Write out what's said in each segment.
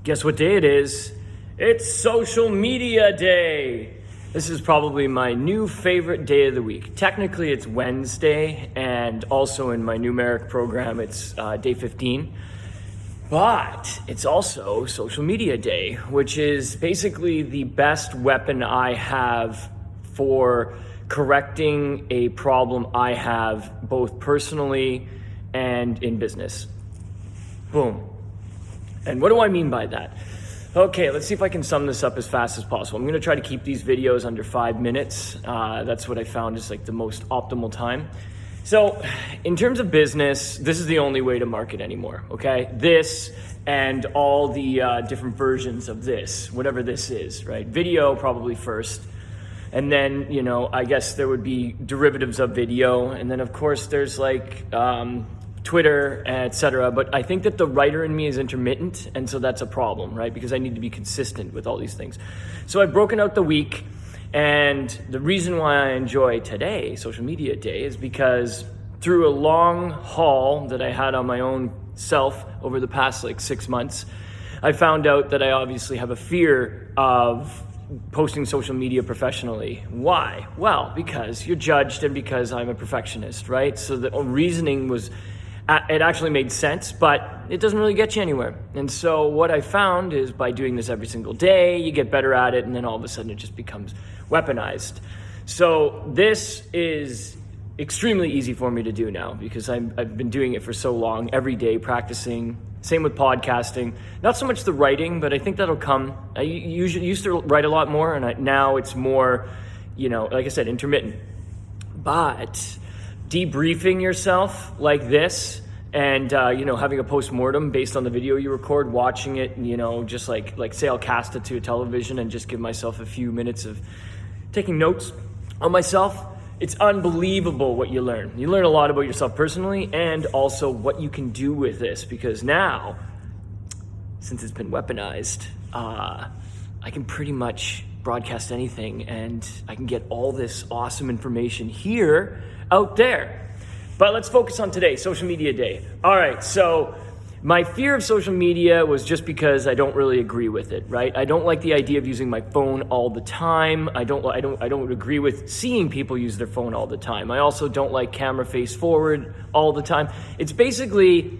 Guess what day it is? It's Social Media Day. This is probably my new favorite day of the week. Technically, it's Wednesday, and also in my numeric program, it's day 15. But it's also Social Media Day, which is basically the best weapon I have for correcting a problem I have both personally and in business. Boom. And what do I mean by that? Okay, let's see if I can sum this up as fast as possible. I'm gonna try to keep these videos under 5 minutes. That's what I found is like the most optimal time. So in terms of business, this is the only way to market anymore, okay? This and all the different versions of this, whatever this is, right? Video probably first. And then, I guess there would be derivatives of video. And then of course there's like, Twitter, etc. But I think that the writer in me is intermittent, and so that's a problem, right? Because I need to be consistent with all these things. So I've broken out the week, and the reason why I enjoy today, Social Media Day, is because through a long haul that I had on my own self over the past 6 months, I found out that I obviously have a fear of posting social media professionally. Why? Well, because you're judged and because I'm a perfectionist, right? So the reasoning was, it actually made sense, but it doesn't really get you anywhere. And so what I found is by doing this every single day, you get better at it, and then all of a sudden it just becomes weaponized. So this is extremely easy for me to do now because I've been doing it for so long, every day practicing. Same with podcasting. Not so much the writing, but I think that'll come. I usually used to write a lot more, and now it's more, like I said, intermittent. But debriefing yourself like this and, having a post-mortem based on the video you record, watching it, just like say I'll cast it to a television and just give myself a few minutes of taking notes on myself. It's unbelievable what you learn. You learn a lot about yourself personally and also what you can do with this, because now, since it's been weaponized, I can pretty much broadcast anything and I can get all this awesome information here out there. But let's focus on today, Social Media Day. All right, so my fear of social media was just because I don't really agree with it, right? I don't like the idea of using my phone all the time. I don't agree with seeing people use their phone all the time. I also don't like camera face forward all the time. It's basically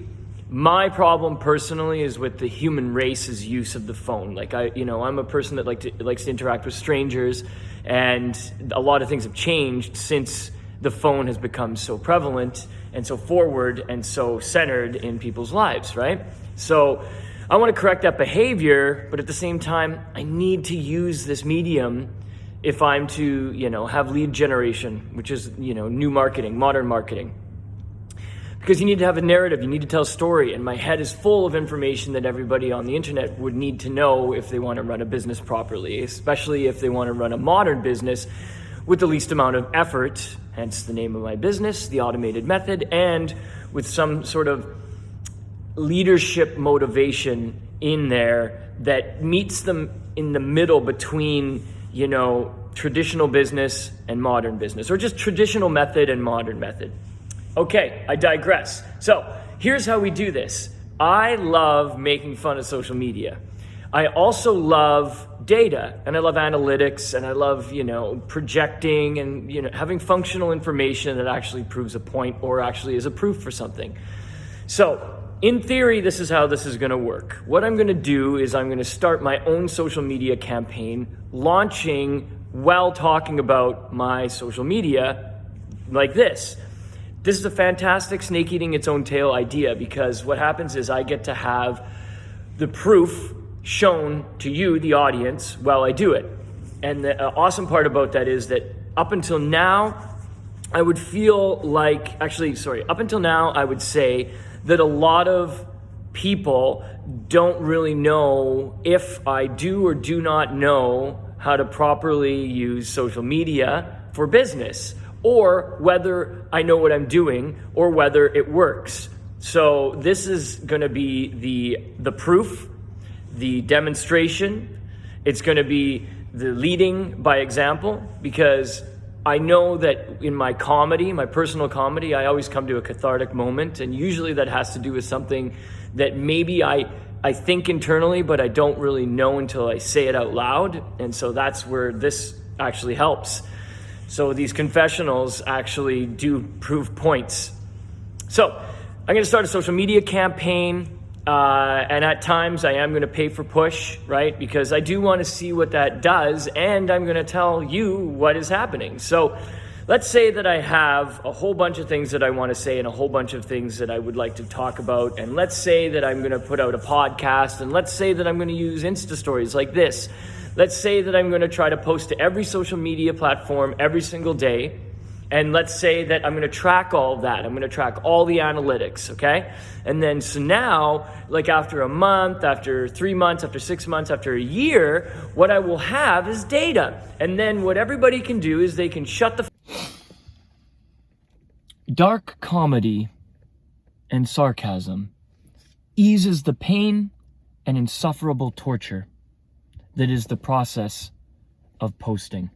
my problem personally is with the human race's use of the phone. I'm a person that likes to interact with strangers, and a lot of things have changed since the phone has become so prevalent and so forward and so centered in people's lives, right? So I want to correct that behavior, but at the same time, I need to use this medium if I'm to, have lead generation, which is, new marketing, modern marketing. Because you need to have a narrative, you need to tell a story, and my head is full of information that everybody on the internet would need to know if they want to run a business properly, especially if they want to run a modern business with the least amount of effort, hence the name of my business, The Automated Method, and with some sort of leadership motivation in there that meets them in the middle between, traditional business and modern business, or just traditional method and modern method. Okay, I digress. So here's how we do this. I love making fun of social media. I also love data, and I love analytics, and I love, projecting and, having functional information that actually proves a point or actually is a proof for something. So in theory, this is how this is going to work. What I'm going to do is I'm going to start my own social media campaign, launching while talking about my social media like this. This is a fantastic snake eating its own tail idea, because what happens is I get to have the proof shown to you, the audience, while I do it. And the awesome part about that is that up until now, I would say that a lot of people don't really know if I do or do not know how to properly use social media for business, or whether I know what I'm doing or whether it works. So this is going to be the proof, the demonstration. It's going to be the leading by example, because I know that in my comedy, my personal comedy, I always come to a cathartic moment, and usually that has to do with something that maybe I I think internally, but I don't really know until I say it out loud. And so that's where this actually helps. So these confessionals actually do prove points. So I'm going to start a social media campaign. And at times I am going to pay for push, right? Because I do want to see what that does. And I'm going to tell you what is happening. So let's say that I have a whole bunch of things that I want to say and a whole bunch of things that I would like to talk about. And let's say that I'm going to put out a podcast. And let's say that I'm going to use Insta stories like this. Let's say that I'm going to try to post to every social media platform every single day. And let's say that I'm going to track all of that. I'm going to track all the analytics, okay? And then so now, like after a month, after 3 months, after 6 months, after a year, what I will have is data. And then what everybody can do is they can shut the... Dark comedy and sarcasm eases the pain and insufferable torture that is the process of posting.